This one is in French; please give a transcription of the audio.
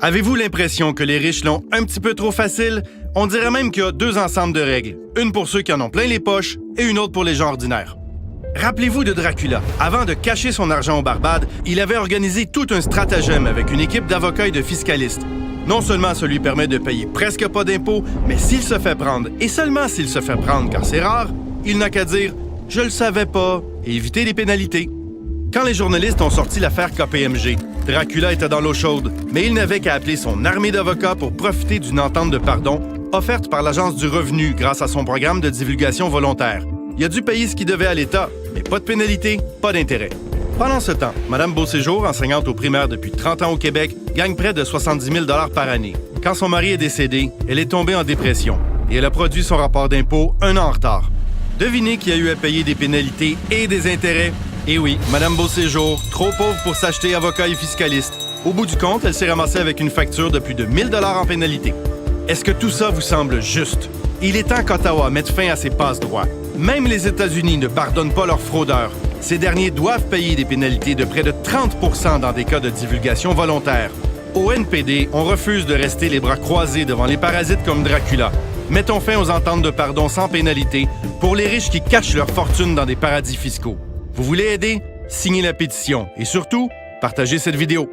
Avez-vous l'impression que les riches l'ont un petit peu trop facile? On dirait même qu'il y a deux ensembles de règles. Une pour ceux qui en ont plein les poches et une autre pour les gens ordinaires. Rappelez-vous de Dracula. Avant de cacher son argent aux Barbades, il avait organisé tout un stratagème avec une équipe d'avocats et de fiscalistes. Non seulement ça lui permet de payer presque pas d'impôts, mais s'il se fait prendre, et seulement s'il se fait prendre car c'est rare, il n'a qu'à dire « je le savais pas » et éviter les pénalités. Quand les journalistes ont sorti l'affaire KPMG, Dracula était dans l'eau chaude, mais il n'avait qu'à appeler son armée d'avocats pour profiter d'une entente de pardon offerte par l'Agence du revenu grâce à son programme de divulgation volontaire. Il a dû payer ce qu'il devait à l'État, mais pas de pénalité, pas d'intérêt. Pendant ce temps, Mme Beauséjour, enseignante au primaire depuis 30 ans au Québec, gagne près de 70 000 par année. Quand son mari est décédé, elle est tombée en dépression et elle a produit son rapport d'impôt un an en retard. Devinez qui a eu à payer des pénalités et des intérêts? Eh oui, Mme Beauséjour, trop pauvre pour s'acheter avocat et fiscaliste. Au bout du compte, elle s'est ramassée avec une facture de plus de 1 000 en pénalité. Est-ce que tout ça vous semble juste? Il est temps qu'Ottawa mette fin à ses passe-droits. Même les États-Unis ne pardonnent pas leurs fraudeurs. Ces derniers doivent payer des pénalités de près de 30 % dans des cas de divulgation volontaire. Au NPD, on refuse de rester les bras croisés devant les parasites comme Dracula. Mettons fin aux ententes de pardon sans pénalité pour les riches qui cachent leur fortune dans des paradis fiscaux. Vous voulez aider? Signez la pétition et surtout, partagez cette vidéo.